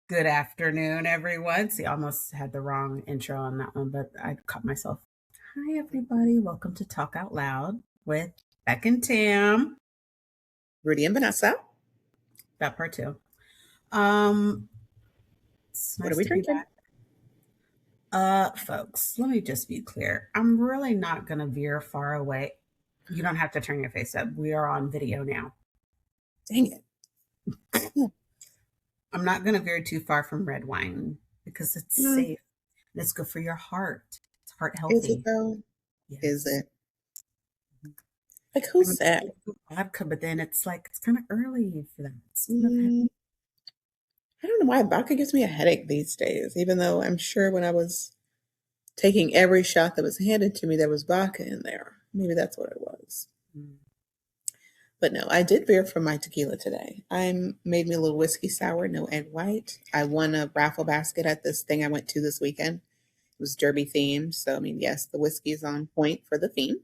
Good afternoon, everyone. See, I almost had the wrong intro on that one, but I caught myself. Hi, everybody. Welcome to Talk Out Loud with Beck and Tam. Rudy and Vanessa. That part too. It's What are nice we to be drinking? back. Folks, let me just be clear. I'm really not going to veer far away. You don't have to turn your face up. We are on video now. Dang it. I'm not going to veer too far from red wine because it's Mm, safe and it's good for your heart. It's heart is it healthy. though? Is Yes. it? Like I who's mean, that? vodka, but then it's like it's kind of early for that. It's kind of Mm, heavy. I don't know why vodka gives me a headache these days, even though I'm sure when I was taking every shot that was handed to me, there was vodka in there. Maybe that's what it was. Mm. But no, I did veer from my tequila today. I made me a little whiskey sour, no egg white. I won a raffle basket at this thing I went to this weekend. It was derby themed. So, I mean, yes, the whiskey is on point for the theme.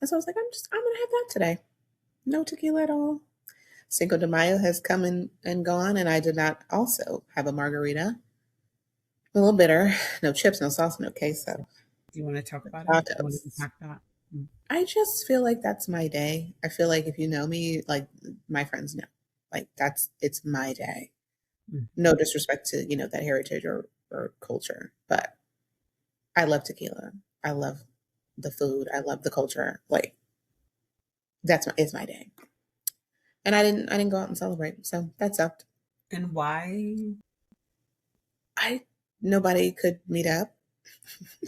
And so I was like, I'm going to have that today. No tequila at all. Cinco de Mayo has come and gone, and I did not also have a margarita. A little bitter. No chips, no sauce, no queso. Do you want to talk about it? You want to Tacos. unpack that? Mm. I just feel like that's my day. I feel like if you know me, like my friends know, like it's my day. Mm. No disrespect to, that heritage or culture, but I love tequila. I love the food. I love the culture. Like it's my day. And I didn't go out and celebrate. So that sucked. And why? I Nobody could meet up.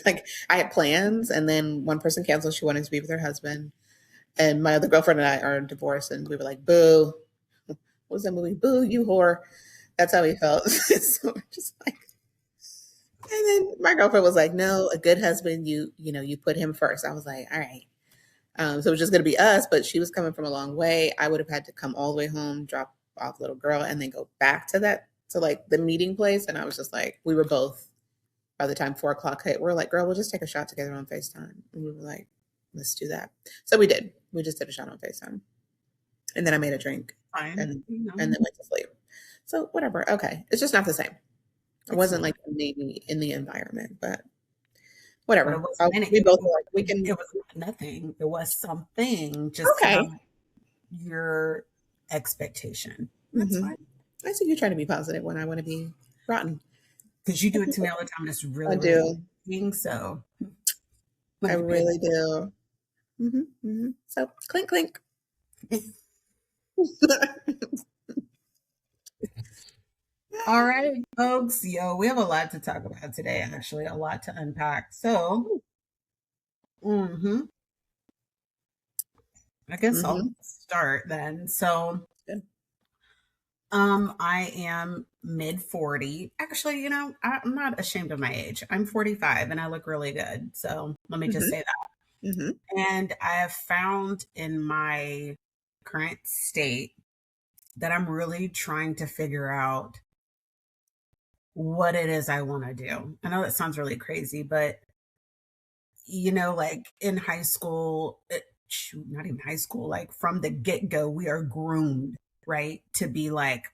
Like I had plans, and then one person canceled. She wanted to be with her husband, and my other girlfriend and I are divorced, and we were like, "Boo!" What was that movie? Boo, you whore. That's how we felt. So we're just like, and then my girlfriend was like, "No, a good husband, you put him first." I was like, "All right." So it was just going to be us, but she was coming from a long way. I would have had to come all the way home, drop off little girl, and then go back to like the meeting place. And I was just like, we were both by the time 4 o'clock hit, we're like, girl, we'll just take a shot together on FaceTime. And we were like, let's do that. So we did. We just did a shot on FaceTime. And then I made a drink Fine. and You know, and then went to sleep. So whatever. Okay. It's just not the same. I it's wasn't not. like in the environment, but But it whatever. wasn't We anything. both were like, we It can was not nothing. It was something, just okay. not your expectation. That's Hmm. fine. I see you trying to be positive when I want to be rotten. Because you do it to me all the time. And it's I really, really do. irritating. So let I me pay really do. So clink clink. attention. All right, folks. Yo, we have a lot to talk about today, actually, a lot to unpack. So, hmm I guess I'll Mm-hmm. start then. So, Good. I am mid 40. Actually, I'm not ashamed of my age. I'm 45 and I look really good. So, let me just Mm-hmm. say that. Mm-hmm. And I have found in my current state that I'm really trying to figure out what it is I want to do. I know that sounds really crazy, but like in high school, shoot, not even high school, like from the get go, we are groomed, right? To be like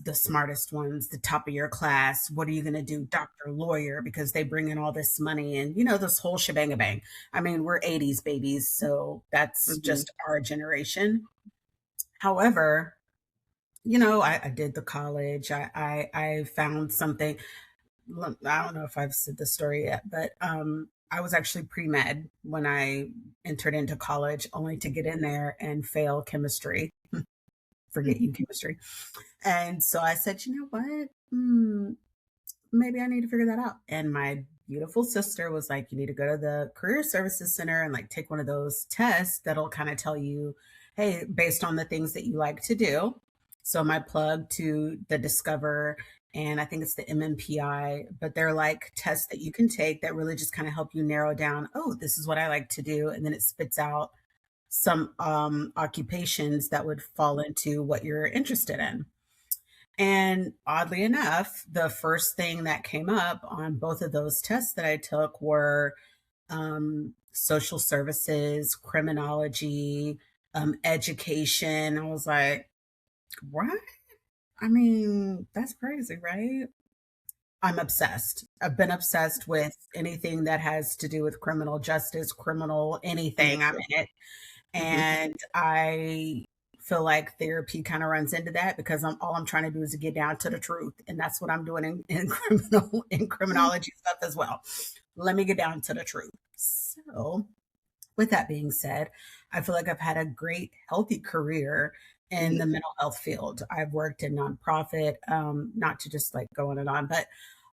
the smartest ones, the top of your class. What are you going to do? Doctor, lawyer, because they bring in all this money and, this whole shebang bang. I mean, we're 80s babies, so that's Mm-hmm. just our generation. However, I did the college. I found something. I don't know if I've said the story yet, but I was actually pre med when I entered into college, only to get in there and fail chemistry. Forget you, chemistry. And so I said, you know what? Maybe I need to figure that out. And my beautiful sister was like, you need to go to the Career Services Center and like take one of those tests that'll kind of tell you, hey, based on the things that you like to do. So my plug to the Discover and I think it's the MMPI, but they're like tests that you can take that really just kind of help you narrow down, oh, this is what I like to do. And then it spits out some occupations that would fall into what you're interested in. And oddly enough, the first thing that came up on both of those tests that I took were social services, criminology, education. I was like, what? I mean, that's crazy, right? I'm obsessed. I've been obsessed with anything that has to do with criminal justice, criminal Me anything. I'm too. in it. Hmm. And I feel like therapy kind of runs into that because I'm trying to do is to get down to the truth. And that's what I'm doing in in criminology stuff as well. Let me get down to the truth. So with that being said, I feel like I've had a great, healthy career in the Hmm. mental health field. I've worked in nonprofit, not to just like go on and on, but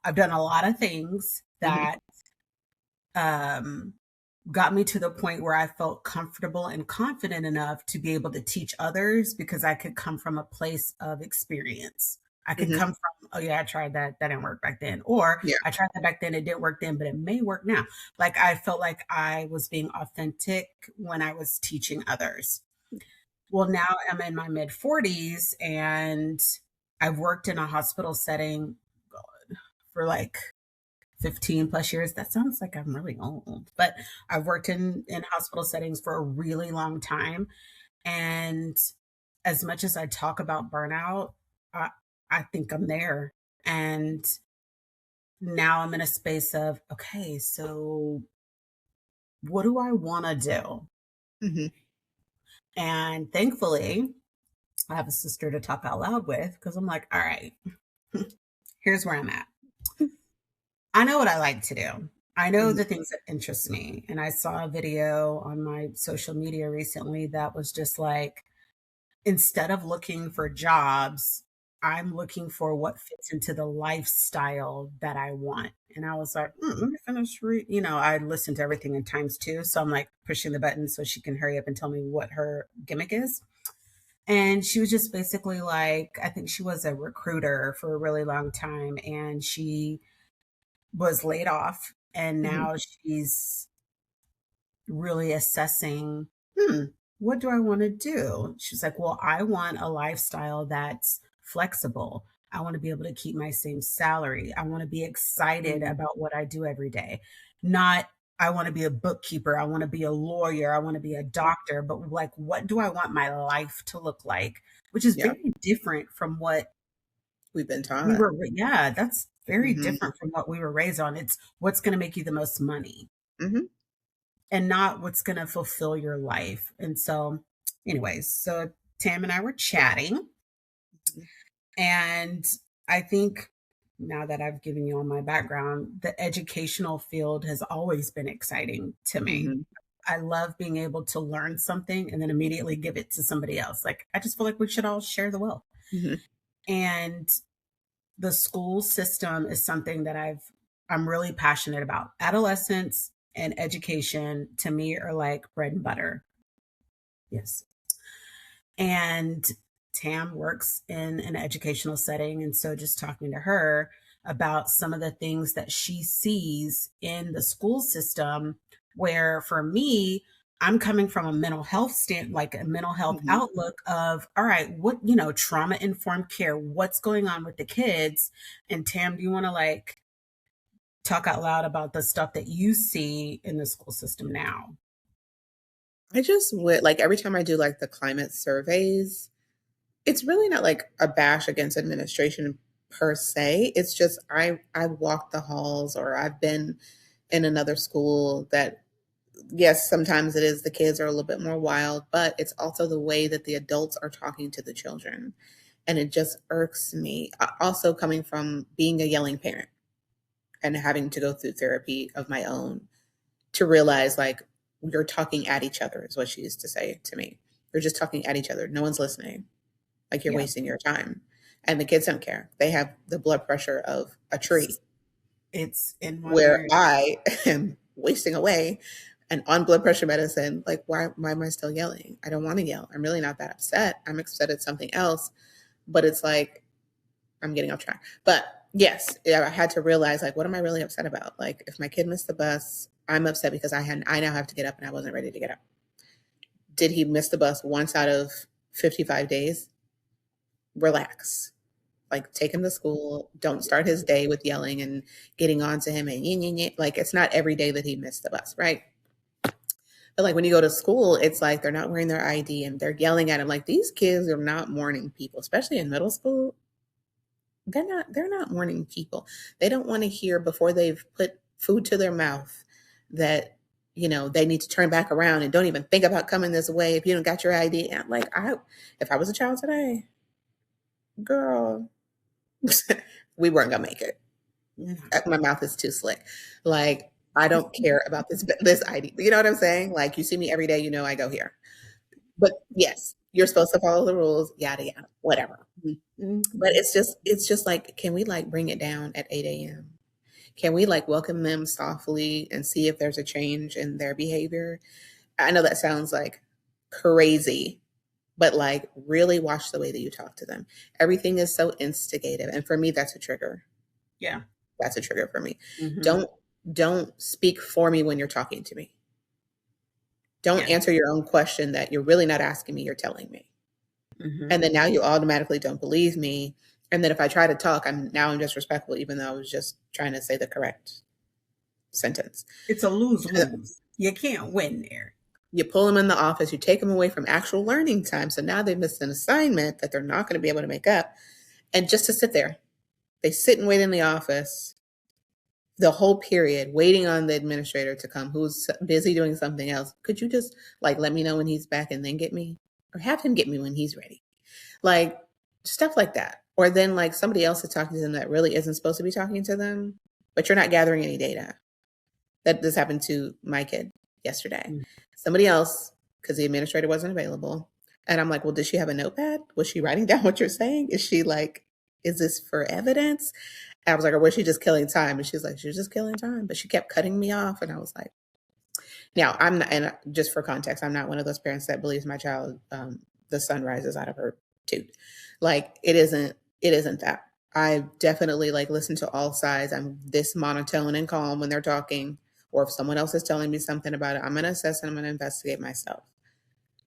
I've done a lot of things Hmm. that um, got me to the point where I felt comfortable and confident enough to be able to teach others because I could come from a place of experience. I could Hmm. come from, oh yeah, I tried that. That didn't work back then. Or Yeah. I tried that back then. It didn't work then, but it may work now. Like I felt like I was being authentic when I was teaching others. Well, now I'm in my mid 40s and I've worked in a hospital setting for like 15 plus years. That sounds like I'm really old, but I've worked in hospital settings for a really long time. And as much as I talk about burnout, I, I think I'm there. And now I'm in a space of, okay, so what do I want to do? Hmm. And thankfully, I have a sister to talk out loud with because I'm like, all right, here's where I'm at. I know what I like to do. I know Hmm. the things that interest me. And I saw a video on my social media recently that was just like, instead of looking for jobs, I'm looking for what fits into the lifestyle that I want. And I was like, let me finish. I listen to everything in times two. So I'm like pushing the button so she can hurry up and tell me what her gimmick is. And she was just basically like, I think she was a recruiter for a really long time. And she was laid off and Hmm. now she's really assessing, what do I want to do? She's like, well, I want a lifestyle that's flexible. I want to be able to keep my same salary. I want to be excited Hmm. about what I do every day. Not, I want to be a bookkeeper. I want to be a lawyer. I want to be a doctor. But like, what do I want my life to look like? Which is Yeah. very different from what We've been we taught. were. Yeah, that's very Hmm. different from what we were raised on. It's what's going to make you the most money Hmm. and not what's going to fulfill your life. And so, anyways, so Tam and I were chatting, and I think now that I've given you all my background, the educational field has always been exciting to me. Hmm. I love being able to learn something and then immediately give it to somebody else. Like, I just feel like we should all share the wealth. Hmm. And the school system is something that I'm really passionate about. Adolescence and education to me are like bread and butter. Yes. And Tam works in an educational setting. And so just talking to her about some of the things that she sees in the school system, where for me, I'm coming from a mental health like a mental health Hmm. outlook of, all right, trauma informed care, what's going on with the kids? And Tam, do you want to like talk out loud about the stuff that you see in the school system now? I just would like every time I do like the climate surveys, it's really not like a bash against administration per se. It's just I walked the halls or I've been in another school that yes, sometimes it is the kids are a little bit more wild, but it's also the way that the adults are talking to the children. And it just irks me. Also coming from being a yelling parent and having to go through therapy of my own to realize like you're talking at each other is what she used to say to me. You're just talking at each other. No one's listening. Like you're Yeah. wasting your time. And the kids don't care. They have the blood pressure of a tree It's in one of where your, I am wasting away and on blood pressure medicine. Like, why am I still yelling? I don't want to yell. I'm really not that upset. I'm upset at something else. But it's like, I'm getting off track. But yes, yeah, I had to realize like, what am I really upset about? Like, if my kid missed the bus, I'm upset because I now have to get up and I wasn't ready to get up. Did he miss the bus once out of 55 days? Relax. Like take him to school. Don't start his day with yelling and getting on to him and yin, yin, yin. Like it's not every day that he missed the bus, right? But like when you go to school, it's like they're not wearing their ID and they're yelling at him. Like these kids are not morning people, especially in middle school. they're not morning people. They don't want to hear before they've put food to their mouth that they need to turn back around and don't even think about coming this way if you don't got your ID. And like if I was a child today, girl, we weren't gonna make it. No. My mouth is too slick. Like I don't care about this ID. You know what I'm saying? Like you see me every day, I go here. But yes, you're supposed to follow the rules, yada yada, whatever. But Mhm. it's just like, can we like bring it down at 8 a.m.? Can we like welcome them softly and see if there's a change in their behavior? I know that sounds like crazy, but like really watch the way that you talk to them. Everything is so instigative. And for me, that's a trigger. Yeah. That's a trigger for me. Hmm. Don't speak for me when you're talking to me. Don't Yeah. answer your own question that you're really not asking me, you're telling me. Hmm. And then now you automatically don't believe me. And then if I try to talk, I'm disrespectful, even though I was just trying to say the correct sentence. It's a lose lose. You can't win there. You pull them in the office, you take them away from actual learning time. So now they missed an assignment that they're not going to be able to make up. And just to sit there, they sit and wait in the office the whole period, waiting on the administrator to come who's busy doing something else. Could you just like let me know when he's back and then get me? Or have him get me when he's ready? Like stuff like that. Or then like somebody else is talking to them that really isn't supposed to be talking to them, but you're not gathering any data. That this happened to my kid yesterday. Somebody else, because the administrator wasn't available. And I'm like, well, does she have a notepad? Was she writing down what you're saying? Is she like, is this for evidence? And I was like, or was she just killing time? And she's like, she was just killing time. But she kept cutting me off. And I was like, now I'm not, and just for context, I'm not one of those parents that believes my child, the sun rises out of her tooth. Like it isn't that. I definitely like listen to all sides. I'm this monotone and calm when they're talking, or if someone else is telling me something about it, I'm going to assess and I'm going to investigate myself.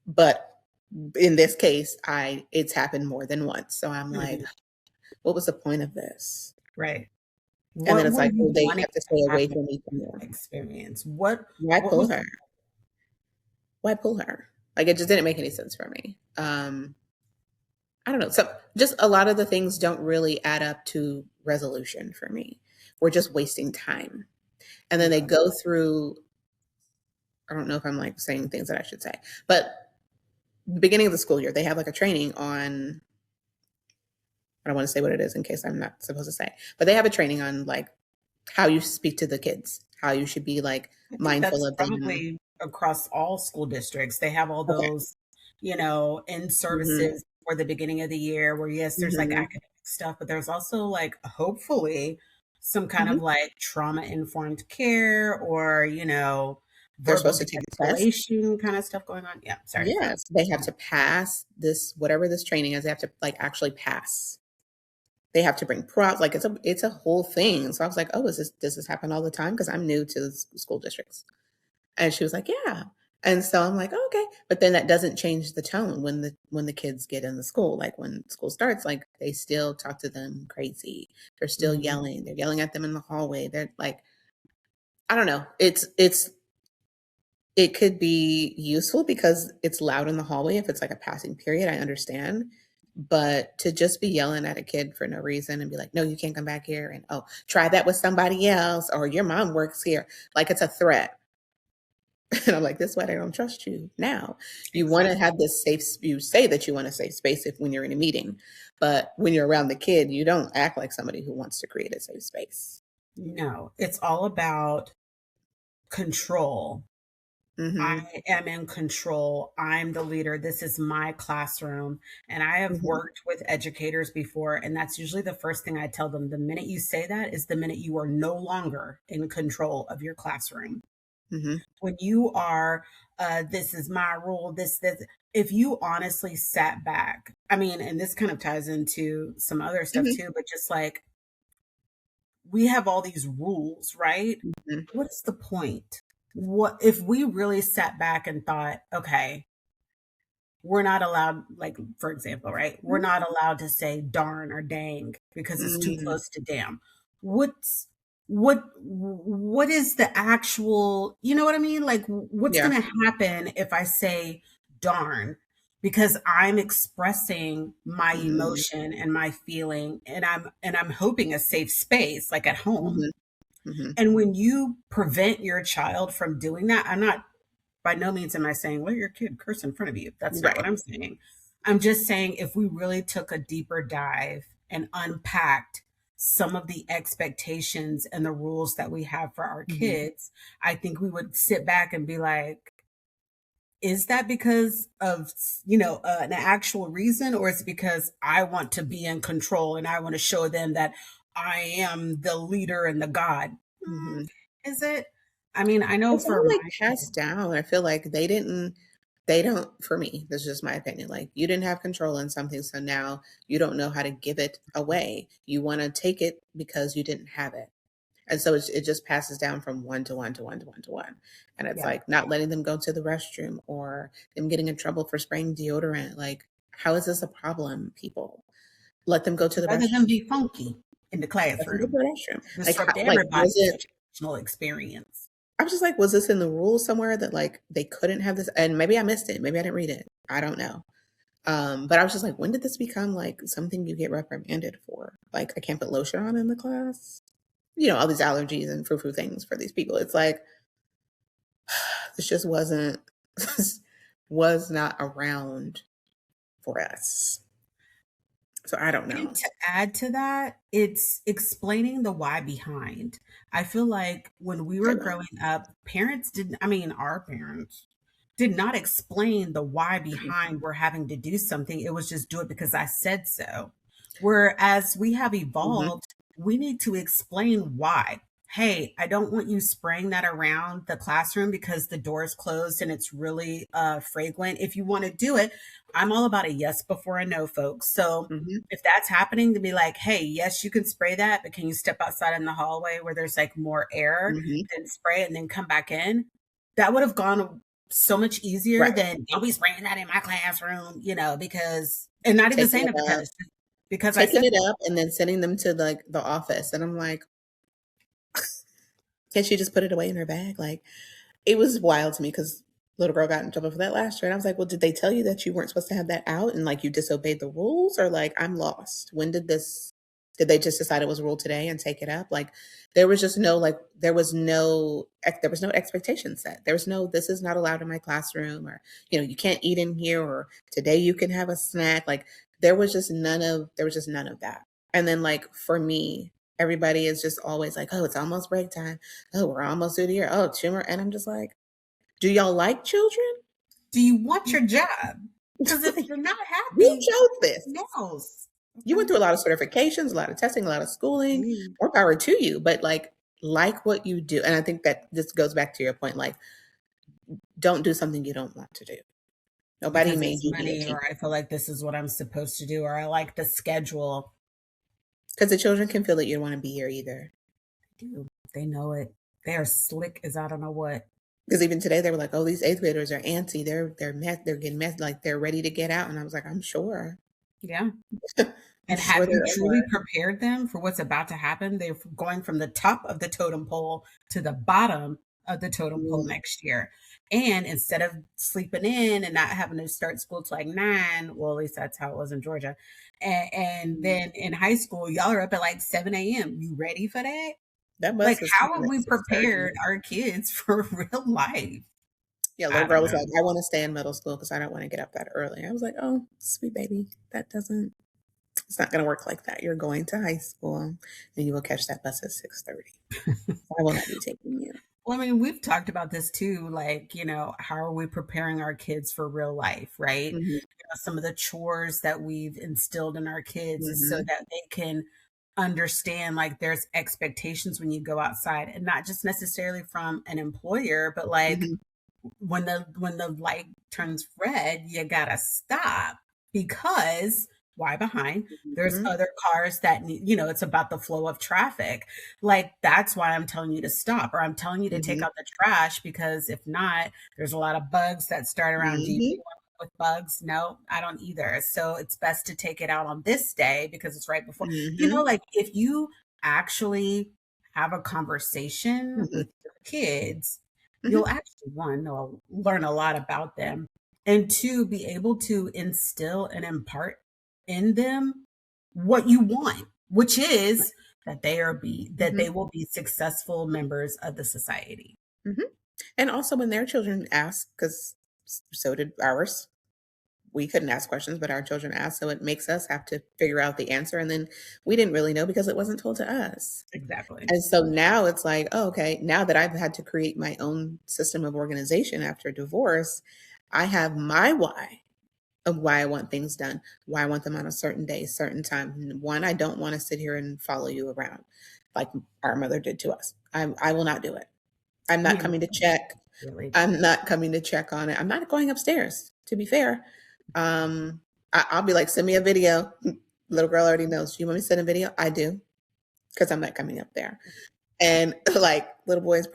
But in this case, it's happened more than once. So I'm like, Mhm. what was the point of this? Right. And then What it's were like, you oh, they wanting have to to stay away happen from each in other. that experience? What Why what pull was her? Why pull her? Like it just didn't make any sense for me. I don't know. So just a lot of the things don't really add up to resolution for me. We're just wasting time. And then they yeah. go through, I don't know if I'm like saying things that I should say, but the beginning of the school year, they have like a training on, I don't want to say what it is in case I'm not supposed to say, but they have a training on like how you speak to the kids, how you should be like I think mindful that's of them. probably across all school districts. They have all Okay. those, in Hmm. services for the beginning of the year where, yes, there's like Hmm. academic stuff, but there's also like hopefully some kind Hmm. of like trauma informed care or, They're verbal supposed to take a test. de-escalation kind of stuff going on. Yeah. Sorry. Go. Yes, they have to pass this, whatever this training is, they have to like actually pass. They have to bring props, like it's a whole thing. So I was like, oh, does this happen all the time? Because I'm new to the school districts. And she was like, yeah. And so I'm like, oh, okay. But then that doesn't change the tone when the kids get in the school. Like when school starts, like they still talk to them crazy. They're still Mhm. yelling. They're yelling at them in the hallway. They're like, I don't know. It could be useful because it's loud in the hallway if it's like a passing period, I understand. But to just be yelling at a kid for no reason and be like, "No, you can't come back here," and, "Oh, try that with somebody else," or, "Your mom works here," like it's a threat. And I'm like, "This is why I don't trust you now." You wanna Exactly. have this you say that you want a safe space if when you're in a meeting, but when you're around the kid, you don't act like somebody who wants to create a safe space. No, it's all about control. I Mhm, am in control. I'm the leader. This is my classroom. And I have mhm, worked with educators before, and that's usually the first thing I tell them. The minute you say that is the minute you are no longer in control of your classroom. mhm, When you are, this is my rule, this, if you honestly sat back, I mean, and this kind of ties into some other stuff mhm, too, but just like we have all these rules, right? mhm, What's the point? What if we really sat back and thought, okay, we're not allowed, like, for example, right? We're mhm, not allowed to say darn or dang because it's too mm. close to damn. What's what is the actual, you know what I mean? Like what's Yeah. going to happen if I say darn? because I'm expressing my Mhm. emotion and my feeling, and I'm hoping a safe space like at home. Mhm. Mhm. And when you prevent your child from doing that, I'm not, by no means am I saying, let your kid curse in front of you. That's not what Right. I'm saying. I'm just saying if we really took a deeper dive and unpacked some of the expectations and the rules that we have for our Mhm. kids, I think we would sit back and be like, is that because of, an actual reason, or is it because I want to be in control and I want to show them that I am the leader and the god? Mm, Mhm. is it? I mean, I know It's for all, like, my passed down. I feel like they don't for me, this is just my opinion, like, you didn't have control in something, so now you don't know how to give it away. You wanna take it because you didn't have it. And so it just passes down from one to one to one to one to one. And it's yeah, like not letting them go to the restroom or them getting in trouble for spraying deodorant. Like, how is this a problem, people? Let them go to the rather than restroom. be funky in the Let them go to classroom, the restroom. Like, disrupt was everybody's it educational experience. I was just like, was this in the rules somewhere that like they couldn't have this? And maybe I missed it. Maybe I didn't read it. I don't know. But I was just like, when did this become like something you get reprimanded for? Like, I can't put lotion on in the class. All these allergies and frou-frou things for these people. It's like, this just wasn't, this was not around for us. So I don't And know. to add to that, it's explaining the why behind. I feel like when we were Amen. growing up, parents didn't, I mean, our parents did not explain the why Mhm, behind we're having to do something. It was just do it because I said so. Whereas we have mhm, evolved, we need to explain why. Hey, I don't want you spraying that around the classroom because the door is closed and it's really fragrant. If you want to do it, I'm all about a yes before a no, folks. So mhm, if that's happening, to be like, hey, yes, you can spray that, but can you step outside in the hallway where there's like more air, mhm. then spray it and then come back in? That would have gone so much easier Right. than don't be spraying that in my classroom, because, and not even Taking saying it it up, because I taking said it so. up, and then sending them to like the office. And I'm like, can't she just put it away in her bag? Like, it was wild to me because little girl got in trouble for that last year. And I was like, well, did they tell you that you weren't supposed to have that out and like you disobeyed the rules? Or like, I'm lost. Did they just decide it was a rule today and take it up? Like, there was just no, like, there was no expectation set. There was no, this is not allowed in my classroom, or, you can't eat in here, or today you can have a snack. Like, there was just none of that. And then, like, for me, everybody is just always like, oh, it's almost break time. Oh, we're almost through the year. Oh, tumor. And I'm just like, do y'all like children? Do you want your job? Because if Like, you're not you happy, chose something this. else. You Okay. went through a lot of certifications, a lot of testing, a lot of schooling. Mm. More power to you. But like what you do. And I think that this goes back to your point. Like, don't do something you don't want to do. Nobody Because made it's you be a money, or teacher. I feel like this is what I'm supposed to do, or I like the schedule. Because the children can feel that you don't want to be here either. Dude, they know it. They are slick as I don't know what. Because even today they were like, "Oh, these eighth graders are antsy. They're getting messed. Like they're ready to get out." And I was like, "I'm sure. Yeah. I'm And sure have they you are." truly prepared them for what's about to happen? They're going from the top of the totem pole to the bottom of the totem pole Mm, next year. And instead of sleeping in and not having to start school till like 9, well, at least that's how it was in Georgia. And mm. then in high school, y'all are up at like 7 a.m. You ready for that? That Like, bus was how coming have at we 6:30. prepared our kids for real life? Yeah, little I girl don't was like, know. "I want to stay in middle school because I don't want to get up that early." I was like, "Oh, sweet baby, it's not going to work like that. You're going to high school, and you will catch that bus at 6:30. I will not be taking you." Well, I mean, we've talked about this too. Like, how are we preparing our kids for real life, right? Mhm, Some of the chores that we've instilled in our kids is so mhm, that they can understand like there's expectations when you go outside, and not just necessarily from an employer, but like mhm, when the light turns red, you gotta stop because why behind? There's mhm, other cars that need, it's about the flow of traffic. Like that's why I'm telling you to stop, or I'm telling you to take mhm, out the trash because if not, there's a lot of bugs that start around. Do you mhm, really want to deal with bugs? No, I don't either. So it's best to take it out on this day because it's right before. mhm, Like if you actually have a conversation mhm, with your kids, mhm, you'll actually one know learn a lot about them, and two, be able to instill and impart in them what you want, which is that Mhm. they will be successful members of the society. Mhm. And also when their children ask, because so did ours. We couldn't ask questions, but our children asked, so it makes us have to figure out the answer, and then we didn't really know because it wasn't told to us. Exactly. And so now it's like, oh, okay, now that I've had to create my own system of organization after divorce, I have my why of why I want things done, why I want them on a certain day, certain time. One, I don't want to sit here and follow you around like our mother did to us. I will not do it. I'm not We coming to check. relate. I'm not coming to check on it. I'm not going upstairs, to be fair. I'll be like, send me a video. Little girl already knows. You want me to send a video? I do, because I'm not coming up there. And like little boy is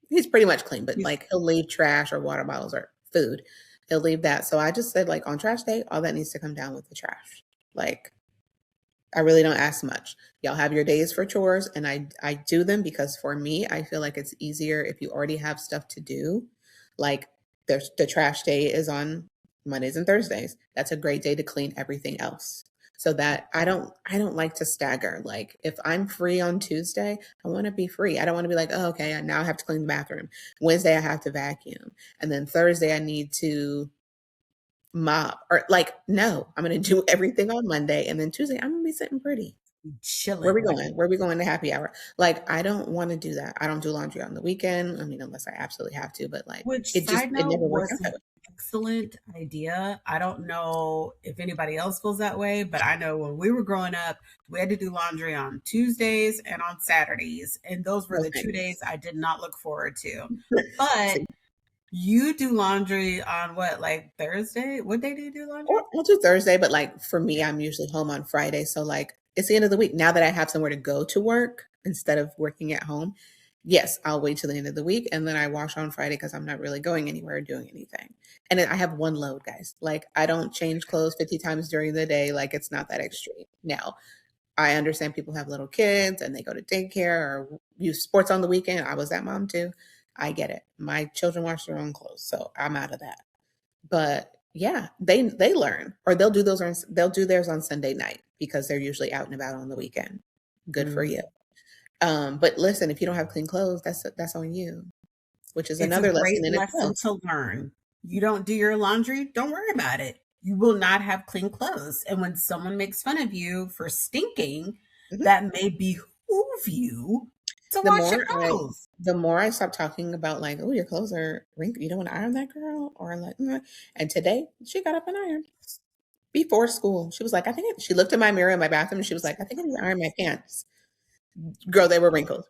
he's pretty much clean, but He's like he'll leave trash or water bottles or food. He'll leave that. So I just said like on trash day, all that needs to come down with the trash. Like I really don't ask much. Y'all have your days for chores and I do them because for me, I feel like it's easier if you already have stuff to do. Like there's the trash day is on Mondays and Thursdays. That's a great day to clean everything else. So that I don't like to stagger. Like if I'm free on Tuesday, I want to be free. I don't want to be like, oh, okay, now I have to clean the bathroom. Wednesday I have to vacuum. And then Thursday I need to mop or like no, I'm going to do everything on Monday and then Tuesday I'm going to be sitting pretty. Where we chilling. Like, going? Where we going to happy hour? Like I don't want to do that. I don't do laundry on the weekend. I mean, unless I absolutely have to, but like which, side it note, never works was out that an excellent idea. I don't know if anybody else feels that way, but I know when we were growing up, we had to do laundry on Tuesdays and on Saturdays. And those were way. No the 2 days thanks. I did not look forward to. But See, you do laundry on what, like Thursday? What day do you do or laundry? I'll do Thursday, but like for me, I'm usually home on Friday. So like it's the end of the week. Now that I have somewhere to go to work instead of working at home, yes, I'll wait till the end of the week and then I wash on Friday because I'm not really going anywhere or doing anything. And then I have one load, guys. Like I don't change clothes 50 times during the day. Like it's not that extreme. Now, I understand people have little kids and they go to daycare or use sports on the weekend. I was that mom too. I get it. My children wash their own clothes, so I'm out of that. But yeah, they learn or they'll do theirs on Sunday night because they're usually out and about on the weekend. Good for Mm. you. But listen, if you don't have clean clothes, that's on you, which is It's a another lesson great in lesson itself. to learn. You don't do your laundry, don't worry about it. You will not have clean clothes. And when someone makes fun of you for stinking, Mhm. that may behoove you to The wash your more I clothes. the more I stop talking about like, oh, your clothes are wrinkled. You don't want to iron that, girl, or like, "Mm." And today she got up and ironed before school. She was like, she looked in my mirror in my bathroom and she was like, I think I need to iron my pants. Girl, they were wrinkled,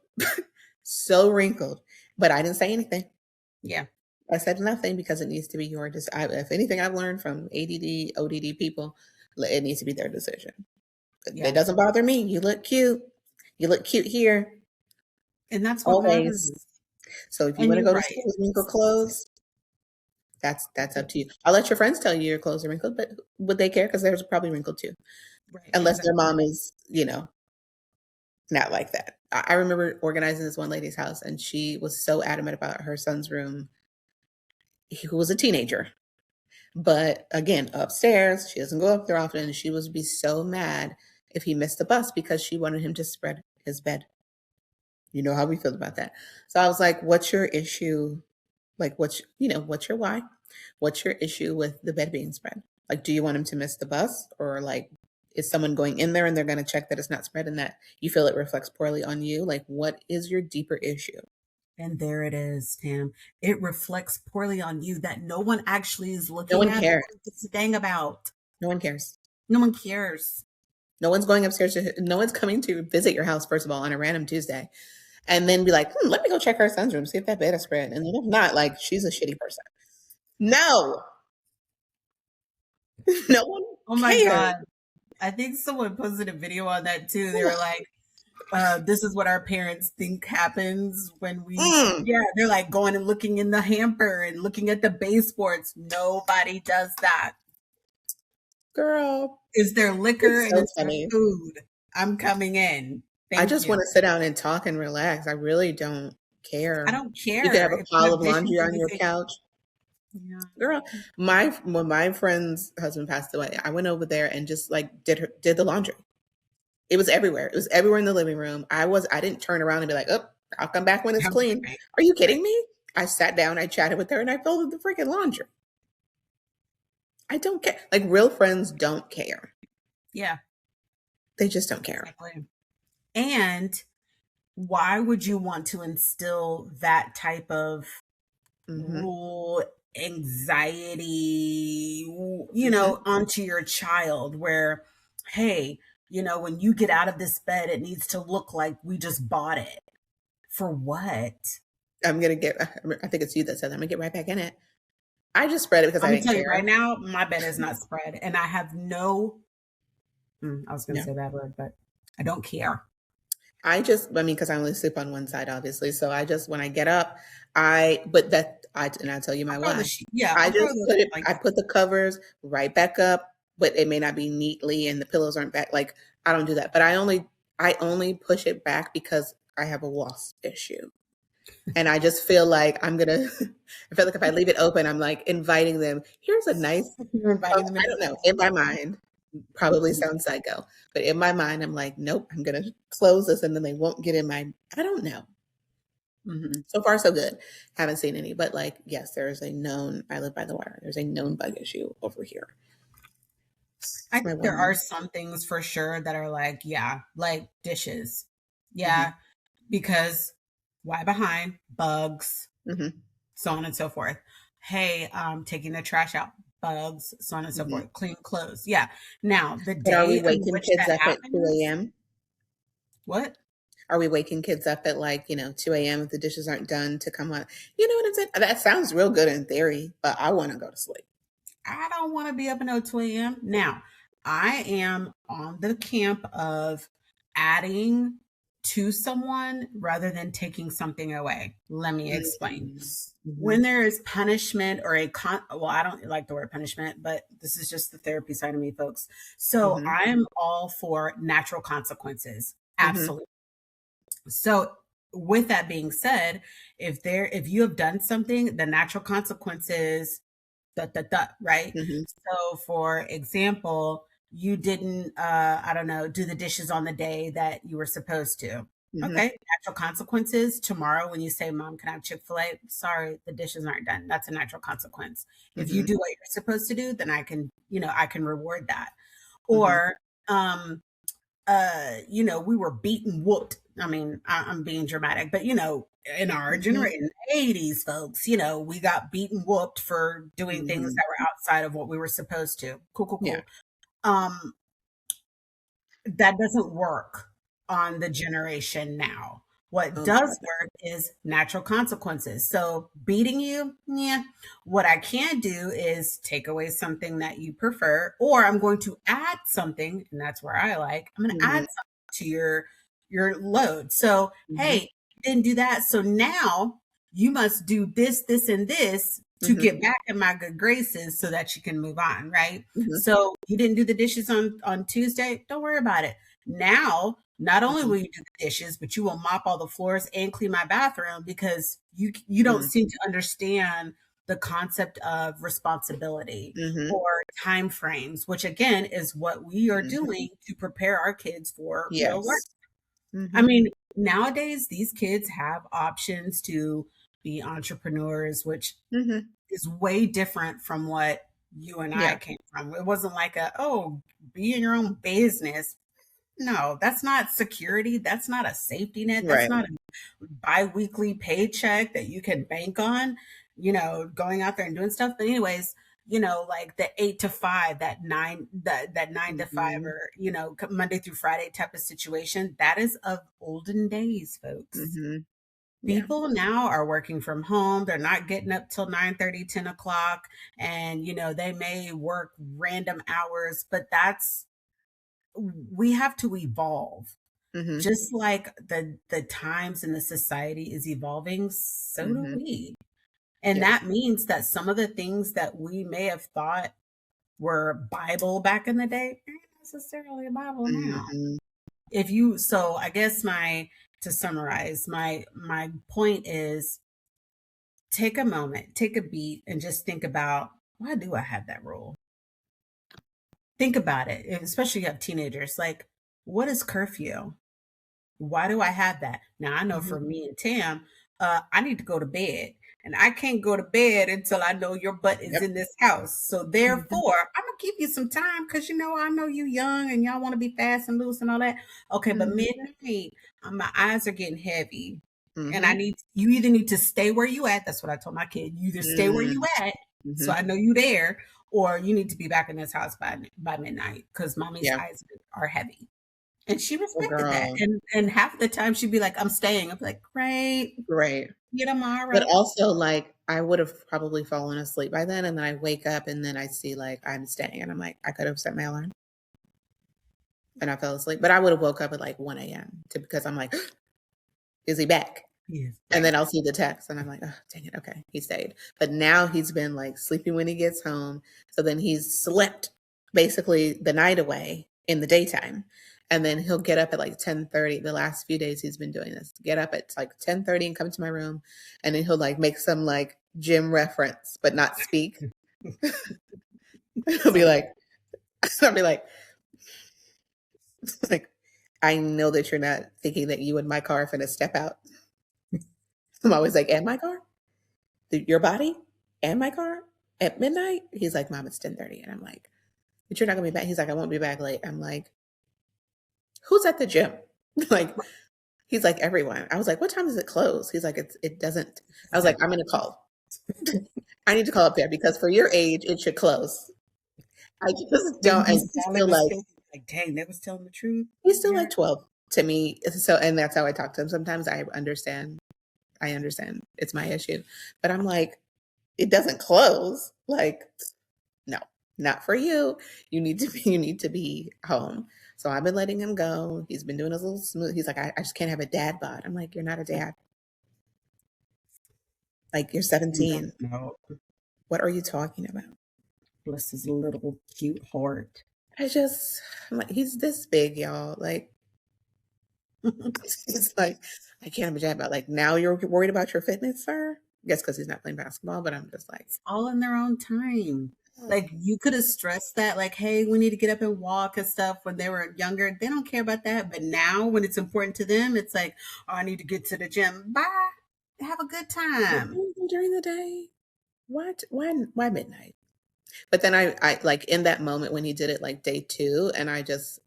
so wrinkled. But I didn't say anything. Yeah, I said nothing because it needs to be your decision. If anything I've learned from ADD, ODD people, it needs to be their decision. That yeah. doesn't bother me. You look cute. You look cute here, And that's what always. matters. So if you And want to you're go to right. school with wrinkled clothes, that's up to you. I'll let your friends tell you your clothes are wrinkled, but would they care? Because theirs are probably wrinkled too, Right, unless their exactly. mom is, not like that. I remember organizing this one lady's house, and she was so adamant about her son's room, who was a teenager. But again, upstairs, she doesn't go up there often, and she would be so mad if he missed the bus because she wanted him to spread his bed. You know how we feel about that. So I was like, what's your issue? Like, what's your why? What's your issue with the bed being spread? Like, do you want him to miss the bus? Or like, is someone going in there and they're going to check that it's not spread and that you feel it reflects poorly on you? Like, what is your deeper issue? And there it is, Tam. It reflects poorly on you that no one actually is No looking one at or cares. gives a dang about. No one cares. No one cares. No one's going upstairs no one's coming to visit your house, first of all, on a random Tuesday. And then be like, let me go check her son's room, see if that bed is spread. And then if not, like, she's a shitty person. No, no one Oh my cares. God. I think someone posted a video on that too. They were like, this is what our parents think happens when we, Mm, yeah, they're like going and looking in the hamper and looking at the baseboards. Nobody does that. girl, Is there liquor it's and so is there funny. food? I'm coming in. I Thank just you. want to sit down and talk and relax. I really don't I care. don't You can have care a if you pile have of dishes laundry and on you your say, couch. Yeah. Girl, when my friend's husband passed away, I went over there and just like did the laundry. It was everywhere. It was everywhere in the living room. I didn't turn around and be like, "Oh, I'll come back when it's clean." Right. Are you Right. kidding me? I sat down, I chatted with her, and I folded the freaking laundry. I don't care. Like real friends don't care. Yeah, They just don't care. exactly. And why would you want to instill that type of Mhm. rule, anxiety, Mhm. onto your child where, hey, when you get out of this bed, it needs to look like we just bought it. For what? I'm gonna get. I think it's you that said that. I'm gonna get right back in it. I just spread it because I'm I gonna didn't tell you right care. now, my bed is not spread, and I have no. I was gonna No, say a bad word, but I don't care. I mean, because I only sleep on one side, obviously. So I just, when I get up, and I'll tell you I'll my throw the why. yeah, I I'll throw just the put it, like. I put the covers right back up, but it may not be neatly and the pillows aren't back. Like, I don't do that. But I only push it back because I have a wasp issue. And I just feel like I feel like if I leave it open, I'm like inviting them. Here's a nice, You're inviting them I into don't the know, in my mind, probably kitchen. sounds psycho, but in my mind, I'm like, nope, I'm going to close this and then they won't get in I don't know. Hmm. So far, so good. Haven't seen any, but like, yes, there is I live by the water. There's a known bug issue over here. I It's my think there are one. some things for sure that are like, yeah, like dishes. Hmm. Yeah, because why behind? Bugs, Hmm. so on and so forth. Hey, taking the trash out, bugs, so on and so Hmm. forth. Clean clothes. Yeah. Now, the But are we day in waking which kids that up at 2 happens, a.m.? what? Are we waking kids up at like, 2 a.m. if the dishes aren't done to come on? You know what I'm saying? That sounds real good in theory, but I want to go to sleep. I don't want to be up until 2 a.m. Now, I am on the camp of adding to someone rather than taking something away. Let me explain. Mm-hmm. When there is punishment or well, I don't like the word punishment, but this is just the therapy side of me, folks. So Hmm. I'm all for natural consequences. Hmm. Absolutely. So with that being said, if you have done something, the natural consequences, right? Hmm. So for example, you didn't I don't know, do the dishes on the day that you were supposed to. Hmm. Okay, natural consequences. Tomorrow when you say, "Mom, can I have Chick-fil-A?" Sorry, the dishes aren't done. That's a natural consequence. If you Hmm. do what you're supposed to do, then I can reward that. Hmm. Or we were beaten, whooped. I mean, I'm being dramatic, but in our Hmm. generation, 80s folks, we got beaten, whooped for doing things Hmm. that were outside of what we were supposed to. Cool, cool, Yeah. cool. Um, that doesn't work on the generation now. What Oh God. does work is natural consequences. So beating you, yeah. What I can do is take away something that you prefer, or I'm going to add something, and that's where I like. I'm going to add Hmm. something to your load. So Hmm. hey, you didn't do that, so now you must do this, this, and this to Hmm. get back in my good graces, so that you can move on, right? Hmm. So you didn't do the dishes on Tuesday. Don't worry about it. Now, not only Hmm. will you do the dishes, but you will mop all the floors and clean my bathroom because you don't Hmm. seem to understand the concept of responsibility Hmm. or time frames, which again is what we are Hmm. doing to prepare our kids for real life. Yes. I Hmm. mean, nowadays these kids have options to be entrepreneurs, which Hmm. is way different from what you and I Yeah. came from. It wasn't like be in your own business. No, that's not security. That's not a safety net. That's Right. not a biweekly paycheck that you can bank on, going out there and doing stuff. But anyways, like the 8 to 5, that 9 to 5, Hmm. or, Monday through Friday type of situation, that is of olden days, folks. Hmm. Yeah. People now are working from home. They're not getting up till 9:30, 10 o'clock. And, they may work random hours, but we have to evolve. Hmm. Just like the times and the society is evolving, so do Hmm. we. And Yeah. that means that some of the things that we may have thought were Bible back in the day aren't necessarily a Bible now. Hmm. So I guess to summarize, my point is, take a moment, take a beat, and just think about, why do I have that rule? Think about it, especially you have teenagers. Like, what is curfew? Why do I have that? Now, I know Mhm. for me and Tam, I need to go to bed. And I can't go to bed until I know your butt is Yep. in this house. So Mhm. therefore, I'm gonna give you some time because I know you young and y'all want to be fast and loose and all that. Okay, but Mhm. midnight, my eyes are getting heavy. And I Mhm. need you either need to stay where you at. That's what I told my kid. You either stay where you Mm. at, so Mhm. I know you there, or you need to be back in this house by midnight because mommy's Yeah. eyes are heavy. And she Oh, respected that, girl. and half the time she'd be like, "I'm staying." I'm like, "Great, Right. see you But tomorrow." also, like, I would have probably fallen asleep by then, and then I wake up, and then I see, like, I'm staying, and I'm like, "I could have set my alarm, and I fell asleep." But I would have woke up at, like, 1 AM to because I'm like, "Is he back?" Yes, And back. then I'll see the text, and I'm like, "Oh, dang it, okay, he stayed." But now he's been, like, sleeping when he gets home, so then he's slept basically the night away in the daytime, and then he'll get up at, like, 10:30. The last few days he's been doing this. Get up at, like, 10:30 and come to my room, and then he'll, like, make some, like, gym reference, but not speak. He'll be So like I'll be like, "I know that you're not thinking that you and my car are finna step out." I'm always like, "And my car? Your body and my car at midnight?" He's like, "Mom, it's 10:30." And I'm like, "But you're not gonna be back." He's like, "I won't be back late." I'm like, "Who's at the gym?" Like, he's like, "Everyone." I was like, "What time does it close?" He's like, it doesn't." I it's was like, like, "I'm gonna call. I need to call up there because for your age, it should close." I just when don't you and he's saw it still was like still like, "Dang, they was telling the truth." he's still Yeah. like 12 to me. So and that's how I talk to him. Sometimes I understand. It's my issue. But I'm like, "It doesn't close." Like, no, not for you. You need to be home. So I've been letting him go. He's been doing his little smooth. He's like, I just can't have a dad bod. I'm like, you're not a dad. Like you're You don't 17. know. What are you talking about? Bless his little cute heart. I just I'm like, he's this big, y'all. Like it's like I can't have a dad bod. Like now you're worried about your fitness, sir? I guess because he's not playing basketball, but I'm just like, It's all in their own time. oh, Like, you could have stressed that, like, "Hey, we need to get up and walk and stuff," when they were younger. They don't care about that. But now, when it's important to them, it's like, "Oh, I need to get to the gym. Bye. Have a good time." during the day. What? Why midnight? But then I like in that moment when he did it like day 2 and I just,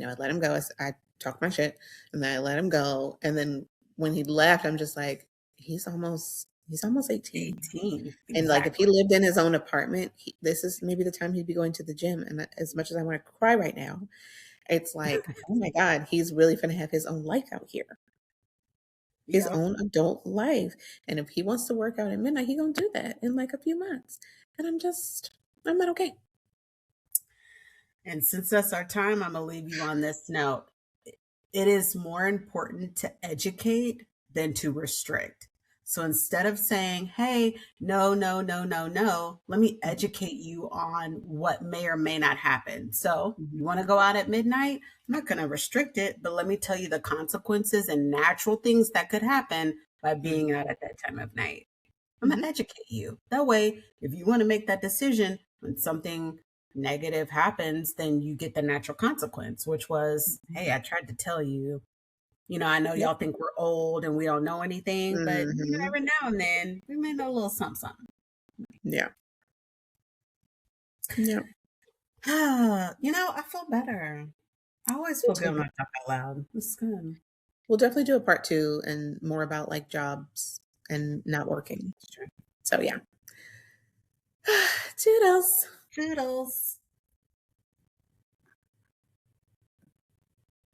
I let him go. I talked my shit and then I let him go. And then when he left, I'm just like, he's almost 18. 18. And like if he Exactly. lived in his own apartment, this is maybe the time he'd be going to the gym. And as much as I want to cry right now, it's like, oh my God, he's really gonna have his own life out here. His Yep. own adult life. And if he wants to work out at midnight, he gonna do that in like a few months. And I'm not okay. And since that's our time, I'm going to leave you on this note. It is more important to educate than to restrict. So instead of saying, "Hey, no, no, no, no, no," let me Mhm, educate you on what may or may not happen. So you mhm, want to go out at midnight? I'm not going to restrict it, but let me tell you the consequences and natural things that could happen by being mhm, out at that time of night. I'm going to mhm, educate you. That way, if you want to make that decision when something negative happens, then you get the natural consequence, which was, mhm. "Hey, I tried to tell you. I know Yep. y'all think we're old and we don't know anything, but Mhm. every now and then we may know a little something, something." Yeah. Yep. I feel better. I always Me feel good too. when I talk out loud. It's good. We'll definitely do a part 2 and more about like jobs and not working. It's true. So yeah. Toodles. Toodles.